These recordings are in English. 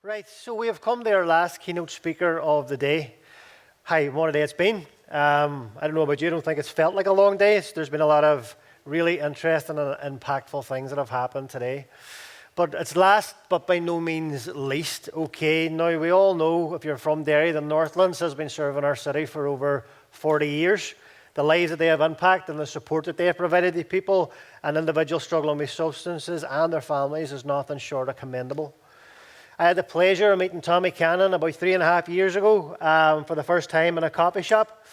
Right, so we have come to our last keynote speaker of the day. Hi, what a day it's been. I don't know about you, I don't think it's felt like a long day. There's been a lot of really interesting and impactful things that have happened today. But it's last, but by no means least. Okay, now we all know, if you're from Derry, the Northlands has been serving our city for over 40 years. The lives that they have impacted and the support that they have provided to people and individuals struggling with substances and their families is nothing short of commendable. I had the pleasure of meeting Tommy Cannon about 3.5 years ago for the first time in a coffee shop.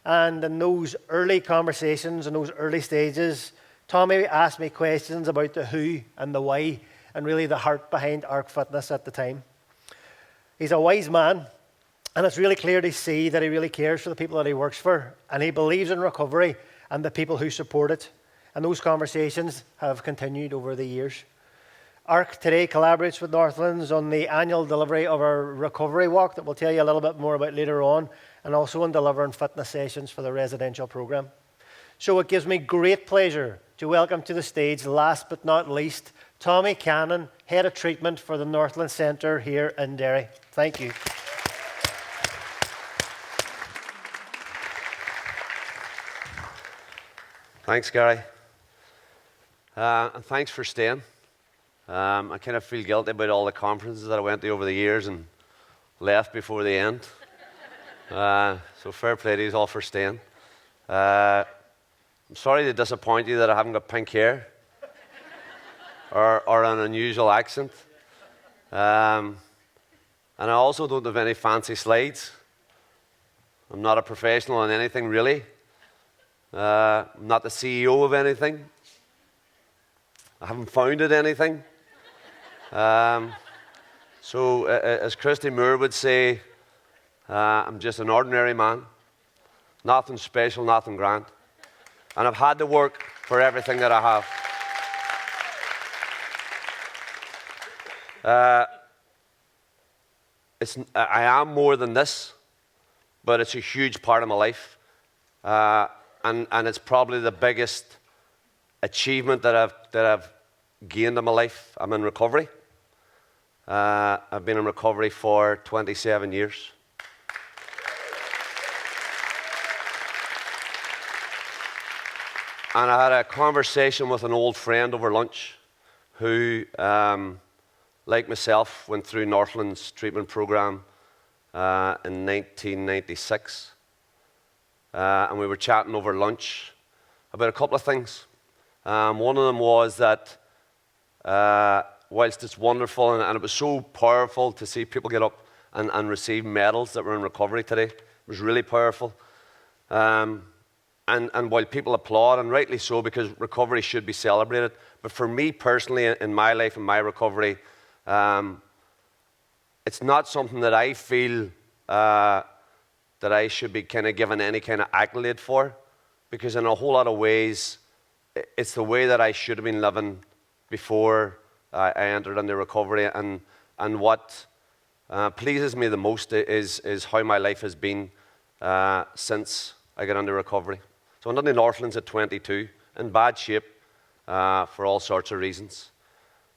And in those early conversations, in those early stages, Tommy asked me questions about the who and the why and really the heart behind ARC Fitness at the time. He's a wise man, and it's really clear to see that he really cares for the people that he works for, and he believes in recovery and the people who support it. And those conversations have continued over the years. ARC today collaborates with Northlands on the annual delivery of our recovery walk that we'll tell you a little bit more about later on, and also on delivering fitness sessions for the residential program. So it gives me great pleasure to welcome to the stage, last but not least, Tommy Cannon, Head of Treatment for the Northlands Centre here in Derry. Thank you. Thanks, Gary. And thanks for staying. I kind of feel guilty about all the conferences that I went to over the years and left before the end. So fair play to you all for staying. I'm sorry to disappoint you that I haven't got pink hair or an unusual accent. And I also don't have any fancy slides. I'm not a professional in anything, really. I'm not the CEO of anything. I haven't founded anything. So as Christy Moore would say, I'm just an ordinary man. Nothing special, nothing grand. And I've had to work for everything that I have. I am more than this, but it's a huge part of my life. And it's probably the biggest achievement that I've gained in my life. I'm in recovery. I've been in recovery for 27 years. And I had a conversation with an old friend over lunch who, like myself, went through Northlands treatment program in 1996. And we were chatting over lunch about a couple of things. One of them was that whilst it's wonderful and it was so powerful to see people get up and receive medals that were in recovery today, it was really powerful. And while people applaud, and rightly so, because recovery should be celebrated, but for me personally, in my life, in my recovery, it's not something that I feel that I should be kind of given any kind of accolade for, because in a whole lot of ways, it's the way that I should have been living before I entered into recovery, and what pleases me the most is how my life has been since I got into recovery. So I went into Northlands at 22, in bad shape for all sorts of reasons.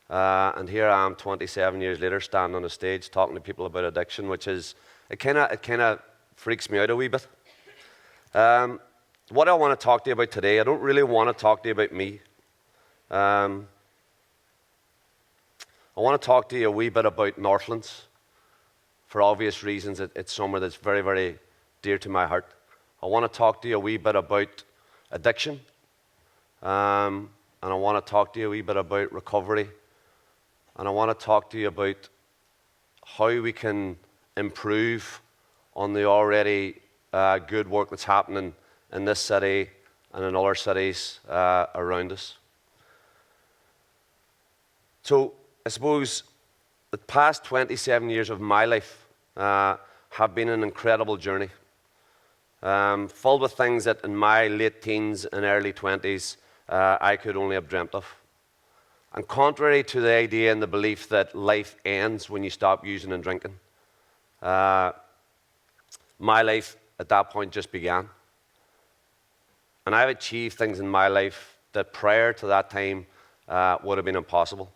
And here I am 27 years later, standing on a stage talking to people about addiction, which is, it kind of freaks me out a wee bit. What I want to talk to you about today, I don't really want to talk to you about me. I want to talk to you a wee bit about Northlands. For obvious reasons, it's somewhere that's very, very dear to my heart. I want to talk to you a wee bit about addiction. And I want to talk to you a wee bit about recovery. And I want to talk to you about how we can improve on the already good work that's happening in this city and in other cities around us. So I suppose the past 27 years of my life have been an incredible journey, filled with things that in my late teens and early 20s I could only have dreamt of. And contrary to the idea and the belief that life ends when you stop using and drinking, my life at that point just began. And I've achieved things in my life that prior to that time would have been impossible.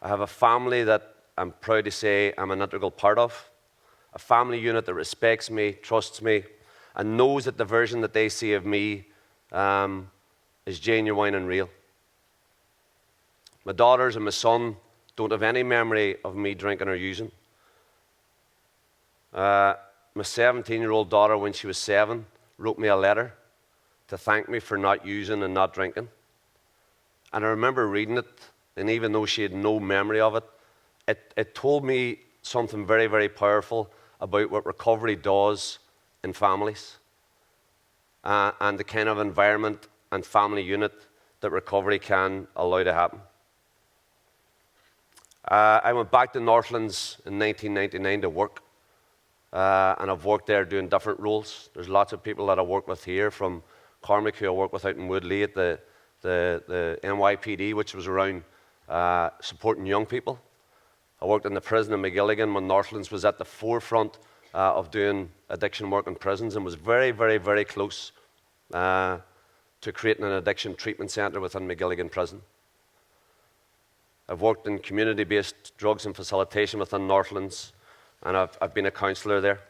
I have a family that I'm proud to say I'm an integral part of, a family unit that respects me, trusts me, and knows that the version that they see of me is genuine and real. My daughters and my son don't have any memory of me drinking or using. My 17-year-old daughter, when she was 7, wrote me a letter to thank me for not using and not drinking. And I remember reading it, and even though she had no memory of it, it told me something very, very powerful about what recovery does in families and the kind of environment and family unit that recovery can allow to happen. I went back to Northlands in 1999 to work, and I've worked there doing different roles. There's lots of people that I work with here, from Cormac, who I work with out in Woodley at the NYPD, which was around supporting young people. I worked in the prison in McGilligan when Northlands was at the forefront of doing addiction work in prisons, and was very, very, very close to creating an addiction treatment centre within McGilligan Prison. I've worked in community-based drugs and facilitation within Northlands, and I've been a counsellor there.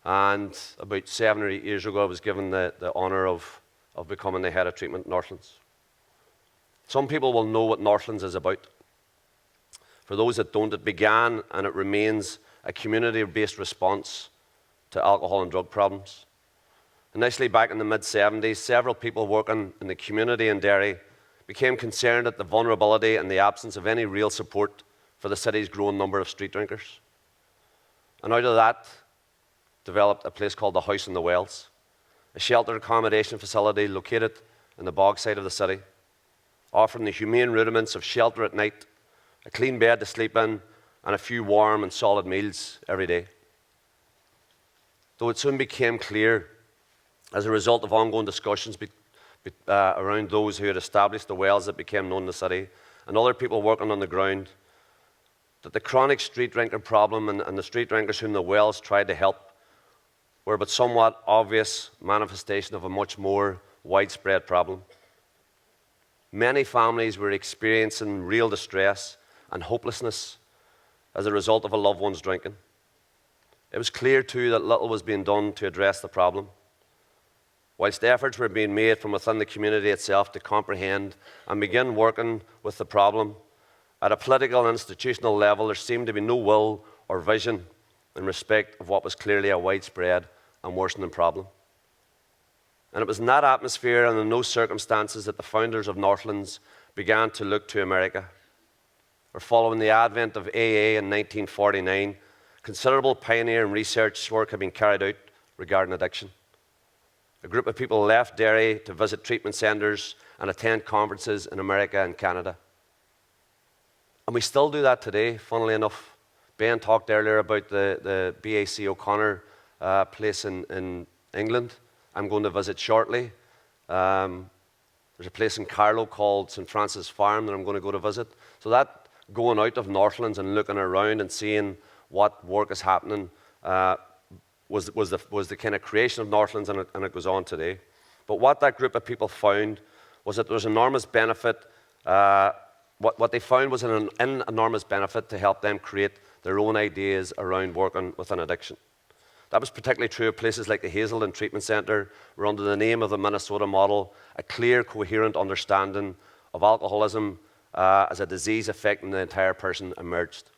And about 7 or 8 years ago, I was given the honour of becoming the head of treatment at Northlands. Some people will know what Northlands is about. For those that don't, it began and it remains a community-based response to alcohol and drug problems. Initially, back in the mid-70s, several people working in the community in Derry became concerned at the vulnerability and the absence of any real support for the city's growing number of street drinkers. And out of that developed a place called the House in the Wells, a sheltered accommodation facility located in the bog side of the city, offering the humane rudiments of shelter at night, a clean bed to sleep in, and a few warm and solid meals every day. Though it soon became clear, as a result of ongoing discussions around those who had established the wells that became known in the city, and other people working on the ground, that the chronic street drinker problem and the street drinkers whom the wells tried to help were but somewhat obvious manifestation of a much more widespread problem. Many families were experiencing real distress and hopelessness as a result of a loved one's drinking. It was clear too that little was being done to address the problem. Whilst efforts were being made from within the community itself to comprehend and begin working with the problem, at a political and institutional level, there seemed to be no will or vision in respect of what was clearly a widespread and worsening problem. And it was in that atmosphere and in those circumstances that the founders of Northlands began to look to America. Or following the advent of AA in 1949, considerable pioneer and research work had been carried out regarding addiction. A group of people left Derry to visit treatment centres and attend conferences in America and Canada. And we still do that today, funnily enough. Ben talked earlier about the BAC O'Connor place in England. I'm going to visit shortly. There's a place in Carlow called St. Francis Farm that I'm going to go to visit. So that going out of Northlands and looking around and seeing what work is happening was the kind of creation of Northlands, and it goes on today. But what that group of people found was that there was enormous benefit. What they found was an enormous benefit to help them create their own ideas around working with an addiction. That was particularly true of places like the Hazelden Treatment Centre, where under the name of the Minnesota model, a clear, coherent understanding of alcoholism as a disease affecting the entire person emerged.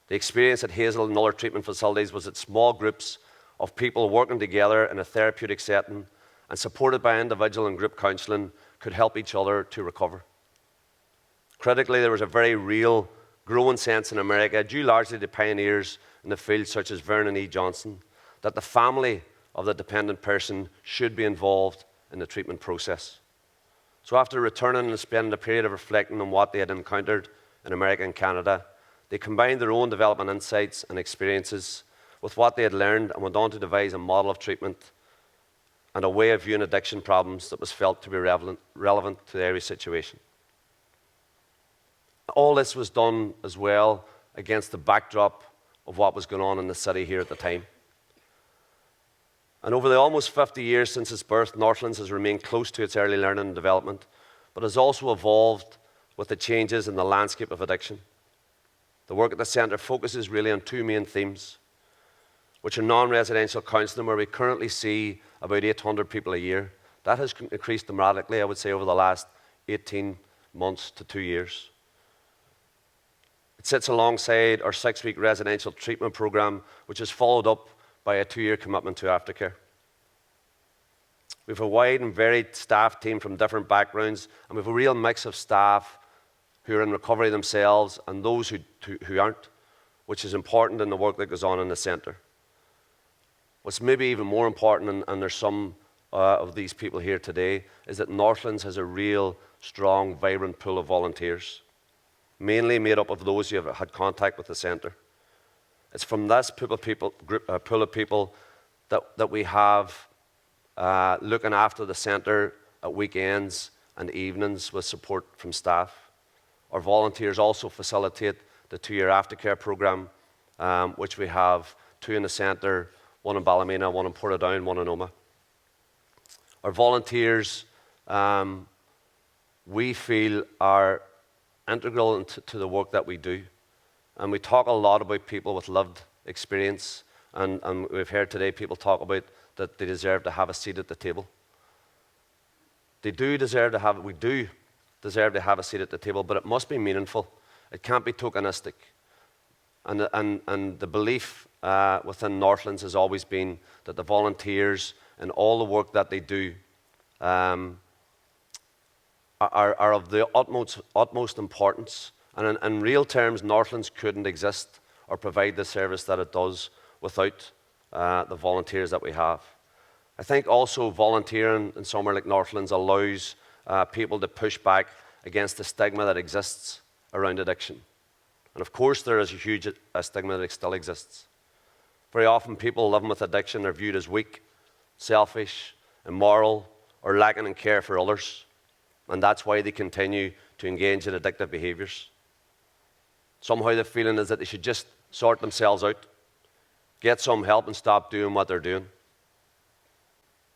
The experience at Hazelden and other treatment facilities was that small groups of people working together in a therapeutic setting and supported by individual and group counselling could help each other to recover. Critically, there was a very real growing sense in America, due largely to pioneers in the field such as Vernon E. Johnson, that the family of the dependent person should be involved in the treatment process. So after returning and spending a period of reflecting on what they had encountered in America and Canada, they combined their own development insights and experiences with what they had learned and went on to devise a model of treatment and a way of viewing addiction problems that was felt to be relevant to the area situation. All this was done as well against the backdrop of what was going on in the city here at the time. And over the almost 50 years since its birth, Northlands has remained close to its early learning and development, but has also evolved with the changes in the landscape of addiction. The work at the centre focuses really on two main themes, which are non-residential counselling, where we currently see about 800 people a year. That has increased dramatically, I would say, over the last 18 months to 2 years. It sits alongside our 6-week residential treatment programme, which is followed up by a 2-year commitment to aftercare. We have a wide and varied staff team from different backgrounds, and we have a real mix of staff who are in recovery themselves and those who aren't, which is important in the work that goes on in the centre. What's maybe even more important, and there's some of these people here today, is that Northlands has a real, strong, vibrant pool of volunteers, mainly made up of those who have had contact with the centre. It's from this pool of people that we have looking after the centre at weekends and evenings with support from staff. Our volunteers also facilitate the 2-year aftercare programme, which we have 2 in the centre, 1 in Ballymena, 1 in Portadown, 1 in Omagh. Our volunteers, we feel, are integral to the work that we do. And we talk a lot about people with lived experience, and we've heard today people talk about that they deserve to have a seat at the table. We do deserve to have a seat at the table, but it must be meaningful. It can't be tokenistic. And the belief within Northlands has always been that the volunteers and all the work that they do are of the utmost importance. And in real terms, Northlands couldn't exist or provide the service that it does without the volunteers that we have. I think also volunteering in somewhere like Northlands allows people to push back against the stigma that exists around addiction. And of course there is a huge stigma that still exists. Very often people living with addiction are viewed as weak, selfish, immoral, or lacking in care for others. And that's why they continue to engage in addictive behaviours. Somehow the feeling is that they should just sort themselves out, get some help and stop doing what they're doing.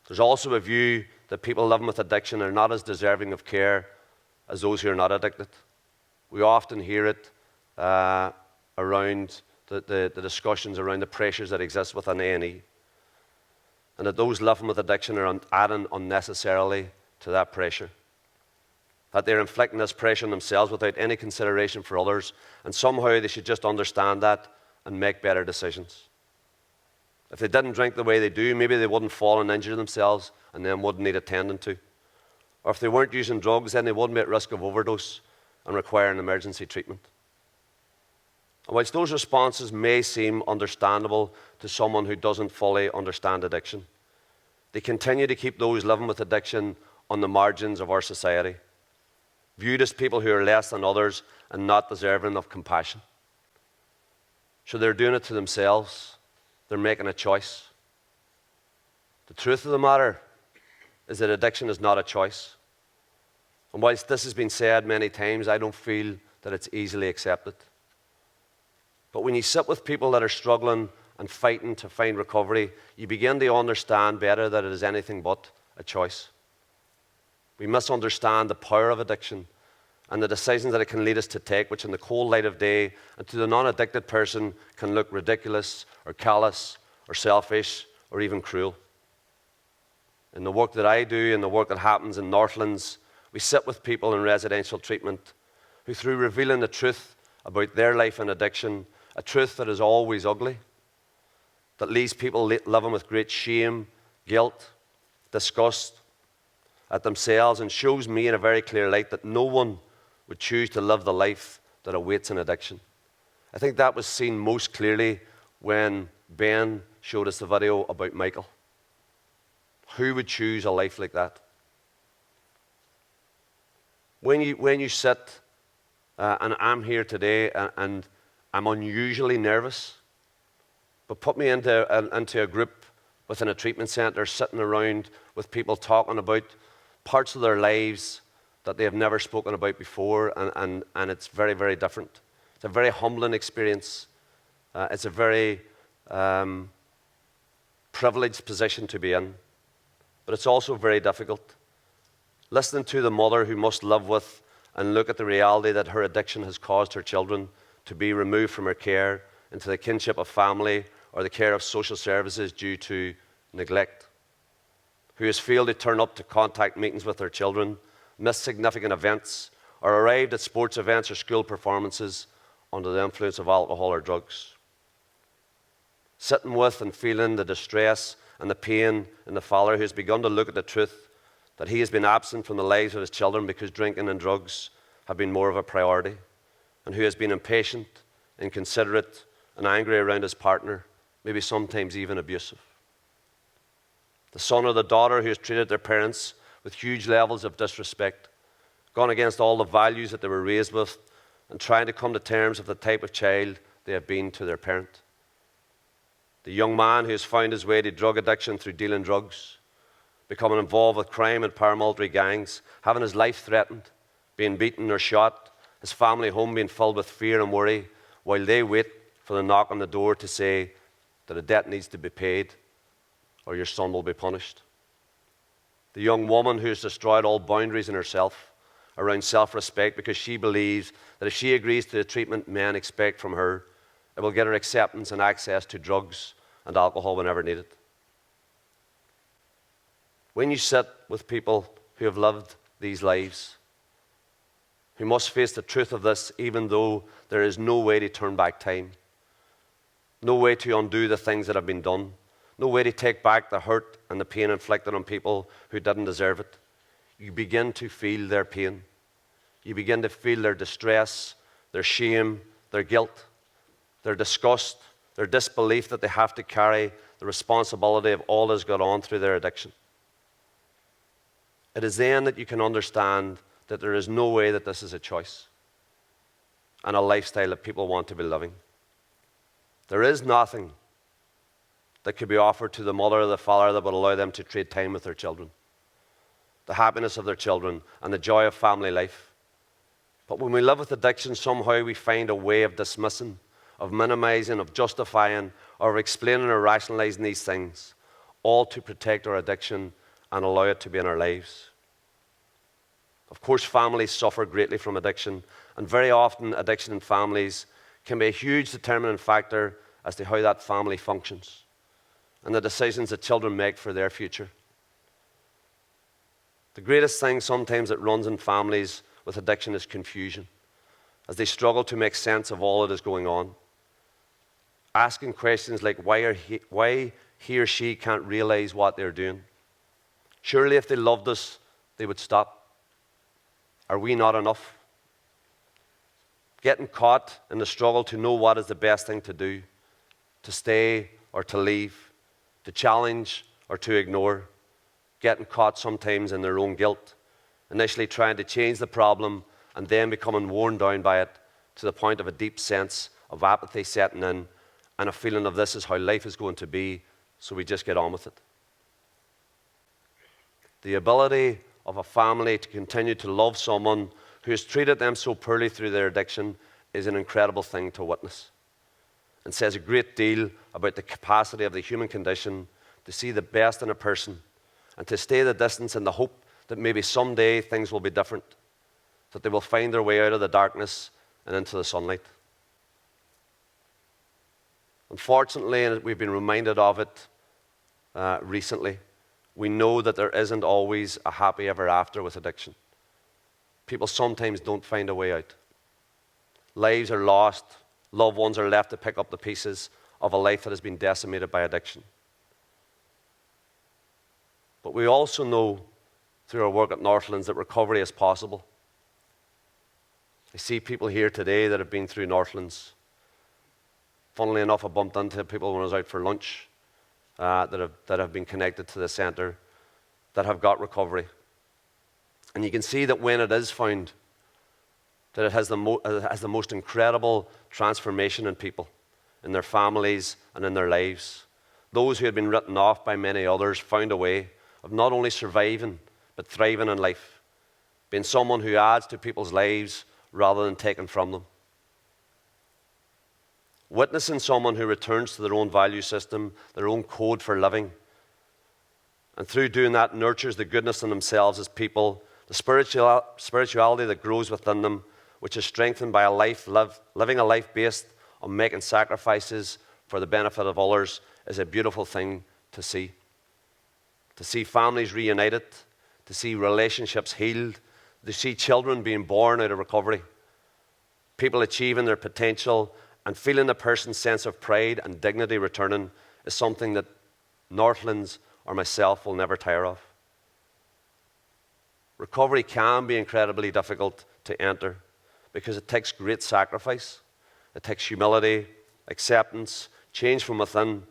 There's also a view that people living with addiction are not as deserving of care as those who are not addicted. We often hear it around the discussions around the pressures that exist within A&E, and that those living with addiction are adding unnecessarily to that pressure. That they're inflicting this pressure on themselves without any consideration for others, and somehow they should just understand that and make better decisions. If they didn't drink the way they do, maybe they wouldn't fall and injure themselves and then wouldn't need attending to. Or if they weren't using drugs, then they wouldn't be at risk of overdose and require an emergency treatment. And whilst those responses may seem understandable to someone who doesn't fully understand addiction, they continue to keep those living with addiction on the margins of our society, viewed as people who are less than others and not deserving of compassion. So they're doing it to themselves. They're making a choice. The truth of the matter is that addiction is not a choice. And whilst this has been said many times, I don't feel that it's easily accepted. But when you sit with people that are struggling and fighting to find recovery, you begin to understand better that it is anything but a choice. We misunderstand the power of addiction and the decisions that it can lead us to take, which in the cold light of day and to the non-addicted person can look ridiculous or callous or selfish or even cruel. In the work that I do and the work that happens in Northlands, we sit with people in residential treatment who, through revealing the truth about their life and addiction, a truth that is always ugly, that leaves people living with great shame, guilt, disgust at themselves, and shows me in a very clear light that no one would choose to live the life that awaits an addiction. I think that was seen most clearly when Ben showed us the video about Michael. Who would choose a life like that? When you sit, and I'm here today, and I'm unusually nervous, but put me into a group within a treatment centre, sitting around with people talking about parts of their lives that they have never spoken about before, and it's very, very different. It's a very humbling experience. It's a very privileged position to be in, but it's also very difficult. Listening to the mother who must live with and look at the reality that her addiction has caused her children to be removed from her care into the kinship of family or the care of social services due to neglect, who has failed to turn up to contact meetings with their children, missed significant events, or arrived at sports events or school performances under the influence of alcohol or drugs. Sitting with and feeling the distress and the pain in the father who has begun to look at the truth that he has been absent from the lives of his children because drinking and drugs have been more of a priority, and who has been impatient, inconsiderate, and angry around his partner, maybe sometimes even abusive. The son or the daughter who has treated their parents with huge levels of disrespect, gone against all the values that they were raised with, and trying to come to terms with the type of child they have been to their parent. The young man who has found his way to drug addiction through dealing drugs, becoming involved with crime and paramilitary gangs, having his life threatened, being beaten or shot, his family home being filled with fear and worry, while they wait for the knock on the door to say that a debt needs to be paid or your son will be punished. The young woman who has destroyed all boundaries in herself around self-respect because she believes that if she agrees to the treatment men expect from her, it will get her acceptance and access to drugs and alcohol whenever needed. When you sit with people who have lived these lives, who must face the truth of this even though there is no way to turn back time, no way to undo the things that have been done, no way to take back the hurt and the pain inflicted on people who didn't deserve it, you begin to feel their pain. You begin to feel their distress, their shame, their guilt, their disgust, their disbelief that they have to carry the responsibility of all that's gone on through their addiction. It is then that you can understand that there is no way that this is a choice and a lifestyle that people want to be living. There is nothing that could be offered to the mother or the father that would allow them to trade time with their children, the happiness of their children, and the joy of family life. But when we live with addiction, somehow we find a way of dismissing, of minimizing, of justifying, or of explaining or rationalizing these things, all to protect our addiction and allow it to be in our lives. Of course, families suffer greatly from addiction, and very often addiction in families can be a huge determining factor as to how that family functions and the decisions that children make for their future. The greatest thing sometimes that runs in families with addiction is confusion, as they struggle to make sense of all that is going on. Asking questions like why he or she can't realize what they're doing. Surely if they loved us, they would stop. Are we not enough? Getting caught in the struggle to know what is the best thing to do, to stay or to leave, to challenge or to ignore. Getting caught sometimes in their own guilt, initially trying to change the problem and then becoming worn down by it to the point of a deep sense of apathy setting in and a feeling of this is how life is going to be, so we just get on with it. The ability of a family to continue to love someone who has treated them so poorly through their addiction is an incredible thing to witness, and says a great deal about the capacity of the human condition to see the best in a person and to stay the distance in the hope that maybe someday things will be different, that they will find their way out of the darkness and into the sunlight. Unfortunately, and we've been reminded of it recently, we know that there isn't always a happy ever after with addiction. People sometimes don't find a way out. Lives are lost. Loved ones are left to pick up the pieces of a life that has been decimated by addiction. But we also know through our work at Northlands that recovery is possible. I see people here today that have been through Northlands. Funnily enough, I bumped into people when I was out for lunch that have been connected to the centre that have got recovery. And you can see that when it is found, that it has the most incredible transformation in people, in their families and in their lives. Those who had been written off by many others found a way of not only surviving, but thriving in life, being someone who adds to people's lives rather than taking from them. Witnessing someone who returns to their own value system, their own code for living, and through doing that nurtures the goodness in themselves as people, the spirituality that grows within them which is strengthened by living a life based on making sacrifices for the benefit of others, is a beautiful thing to see. To see families reunited, to see relationships healed, to see children being born out of recovery, people achieving their potential and feeling a person's sense of pride and dignity returning is something that Northlands or myself will never tire of. Recovery can be incredibly difficult to enter because it takes great sacrifice. It takes humility, acceptance, change from within,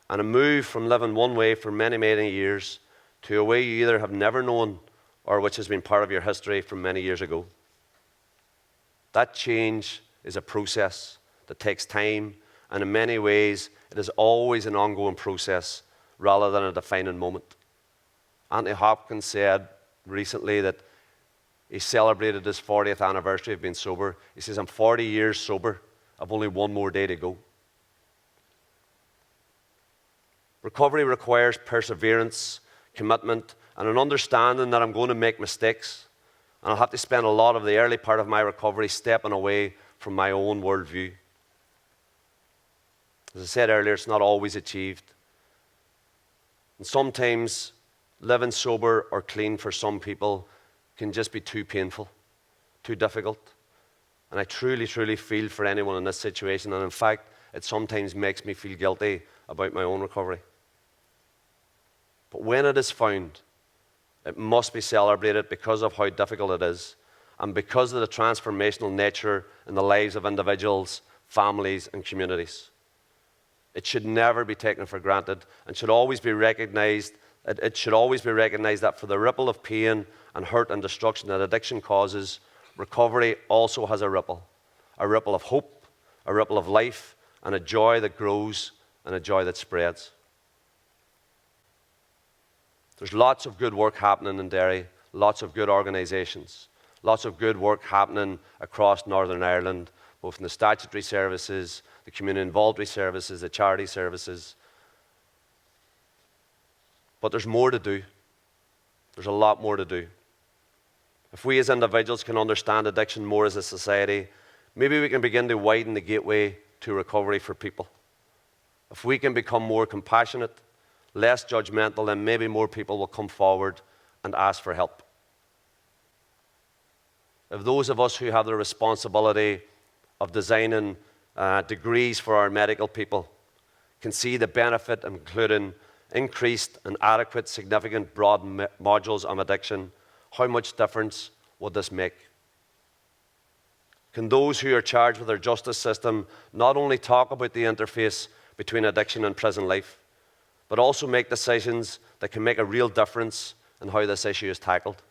and a move from living one way for many, many years to a way you either have never known or which has been part of your history from many years ago. That change is a process that takes time, and in many ways, it is always an ongoing process rather than a defining moment. Anthony Hopkins said recently that he celebrated his 40th anniversary of being sober. He says, "I'm 40 years sober. I've only one more day to go." Recovery requires perseverance, commitment, and an understanding that I'm going to make mistakes, and I'll have to spend a lot of the early part of my recovery stepping away from my own worldview. As I said earlier, it's not always achieved. And sometimes living sober or clean for some people can just be too painful, too difficult. And I truly, truly feel for anyone in this situation. And in fact, it sometimes makes me feel guilty about my own recovery. But when it is found, it must be celebrated because of how difficult it is and because of the transformational nature in the lives of individuals, families, and communities. It should never be taken for granted and should always be recognized. It should always be recognized that for the ripple of pain and hurt and destruction that addiction causes, recovery also has a ripple of hope, a ripple of life, and a joy that grows and a joy that spreads. There's lots of good work happening in Derry, lots of good organisations, lots of good work happening across Northern Ireland, both in the statutory services, the community involuntary services, the charity services. But there's more to do. There's a lot more to do. If we as individuals can understand addiction more as a society, maybe we can begin to widen the gateway to recovery for people. If we can become more compassionate, less judgmental, then maybe more people will come forward and ask for help. If those of us who have the responsibility of designing degrees for our medical people can see the benefit of including increased and adequate, significant, broad modules on addiction, how much difference would this make? Can those who are charged with our justice system not only talk about the interface between addiction and prison life, but also make decisions that can make a real difference in how this issue is tackled?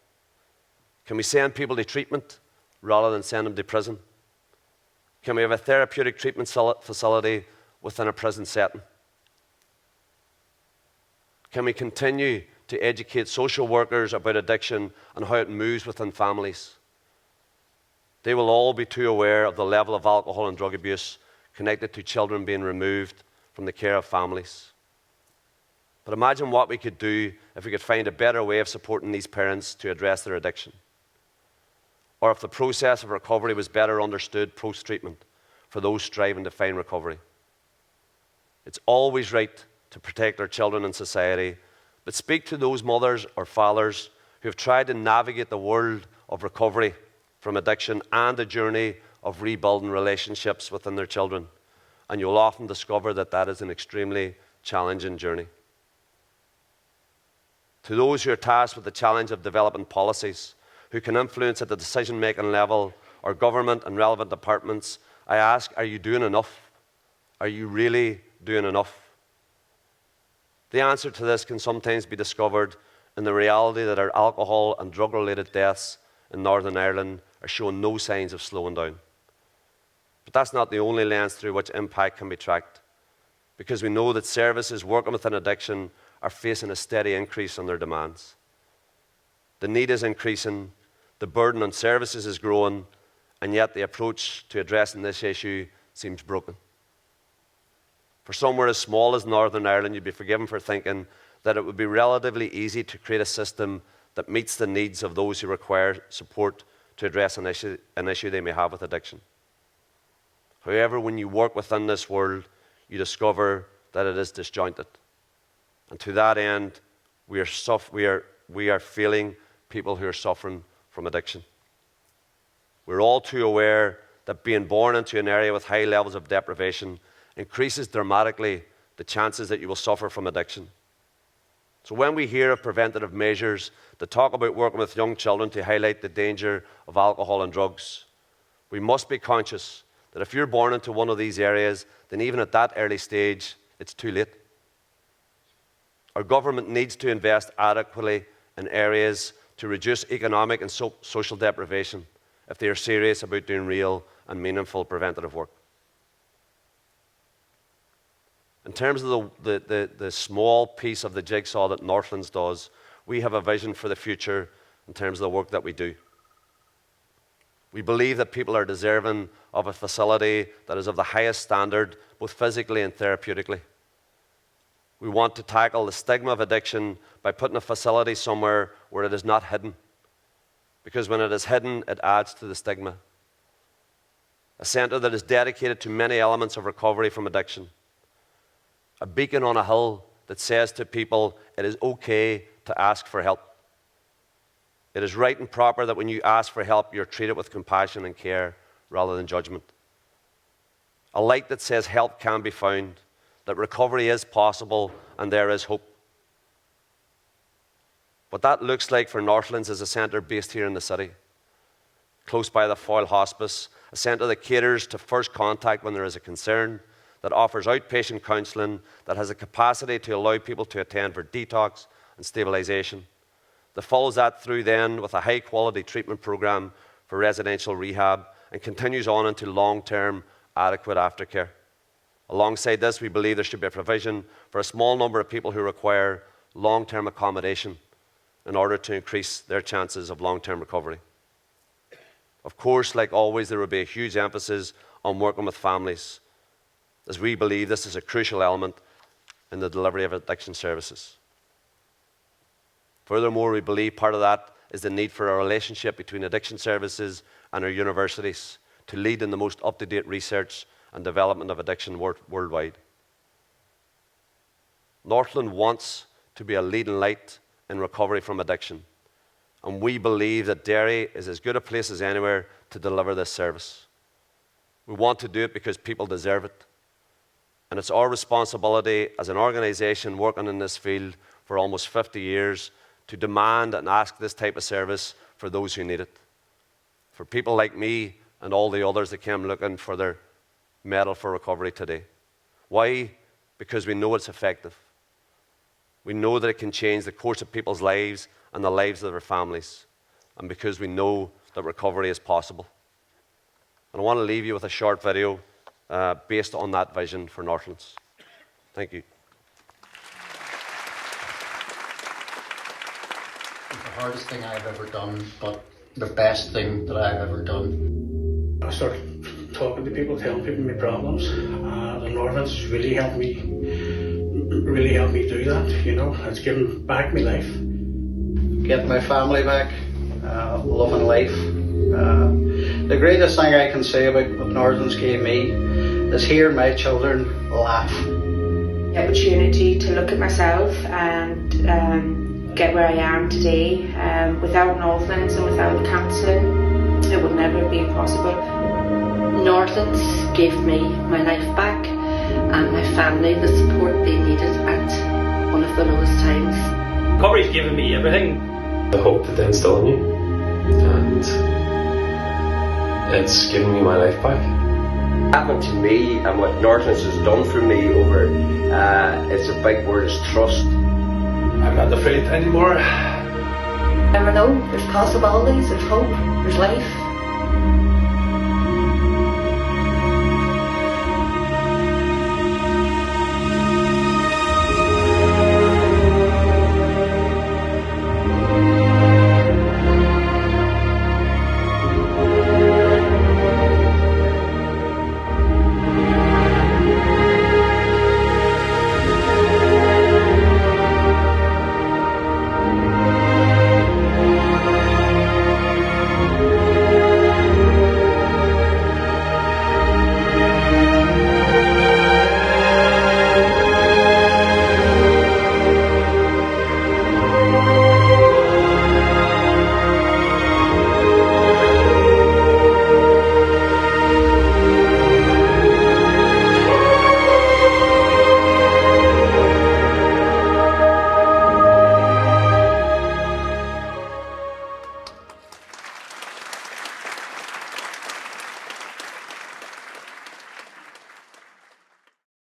Can we send people to treatment rather than send them to prison? Can we have a therapeutic treatment facility within a prison setting? Can we continue to educate social workers about addiction and how it moves within families? They will all be too aware of the level of alcohol and drug abuse connected to children being removed from the care of families. But imagine what we could do if we could find a better way of supporting these parents to address their addiction. Or if the process of recovery was better understood post-treatment for those striving to find recovery. It's always right to protect our children and society, but speak to those mothers or fathers who have tried to navigate the world of recovery from addiction and the journey of rebuilding relationships within their children, and you'll often discover that that is an extremely challenging journey. To those who are tasked with the challenge of developing policies, who can influence at the decision-making level or government and relevant departments, I ask, are you doing enough? Are you really doing enough? The answer to this can sometimes be discovered in the reality that our alcohol and drug-related deaths in Northern Ireland are showing no signs of slowing down. But that's not the only lens through which impact can be tracked, because we know that services working within addiction are facing a steady increase in their demands. The need is increasing, the burden on services is growing, and yet the approach to addressing this issue seems broken. For somewhere as small as Northern Ireland, you'd be forgiven for thinking that it would be relatively easy to create a system that meets the needs of those who require support to address an issue they may have with addiction. However, when you work within this world, you discover that it is disjointed. And to that end, we are feeling people who are suffering from addiction. We're all too aware that being born into an area with high levels of deprivation increases dramatically the chances that you will suffer from addiction. So when we hear of preventative measures that talk about working with young children to highlight the danger of alcohol and drugs, we must be conscious that if you're born into one of these areas, then even at that early stage, it's too late. Our government needs to invest adequately in areas to reduce economic and social deprivation if they are serious about doing real and meaningful preventative work. In terms of the small piece of the jigsaw that Northlands does, we have a vision for the future in terms of the work that we do. We believe that people are deserving of a facility that is of the highest standard, both physically and therapeutically. We want to tackle the stigma of addiction by putting a facility somewhere where it is not hidden. Because when it is hidden, it adds to the stigma. A centre that is dedicated to many elements of recovery from addiction. A beacon on a hill that says to people, it is okay to ask for help. It is right and proper that when you ask for help, you're treated with compassion and care rather than judgment. A light that says help can be found, that recovery is possible and there is hope. What that looks like for Northlands is a centre based here in the city, close by the Foyle Hospice, a centre that caters to first contact when there is a concern, that offers outpatient counselling, that has a capacity to allow people to attend for detox and stabilisation, that follows that through then with a high-quality treatment programme for residential rehab and continues on into long-term adequate aftercare. Alongside this, we believe there should be a provision for a small number of people who require long-term accommodation in order to increase their chances of long-term recovery. Of course, like always, there will be a huge emphasis on working with families, as we believe this is a crucial element in the delivery of addiction services. Furthermore, we believe part of that is the need for a relationship between addiction services and our universities to lead in the most up-to-date research and development of addiction worldwide. Northland wants to be a leading light in recovery from addiction, and we believe that Derry is as good a place as anywhere to deliver this service. We want to do it because people deserve it, and it's our responsibility as an organisation working in this field for almost 50 years to demand and ask this type of service for those who need it. For people like me and all the others that came looking for their medal for recovery today. Why? Because we know it's effective. We know that it can change the course of people's lives and the lives of their families. And because we know that recovery is possible. And I want to leave you with a short video based on that vision for Northlands. Thank you. The hardest thing I've ever done, but the best thing that I've ever done. I started talking to people, telling people my problems, and Northlands has really helped me do that. You know, it's given back my life. Getting my family back, loving life. The greatest thing I can say about what Northlands gave me is hear my children laugh. The opportunity to look at myself and get where I am today. Without Northlands and without counselling, it would never have been possible. Northlands gave me my life back and my family the support they needed at one of the lowest times. Recovery's given me everything. The hope that they instill in you, and it's given me my life back. Happened to me and what Northlands has done for me over, it's a big word, is trust. I'm not afraid anymore. Never know, there's possibilities, there's hope, there's life.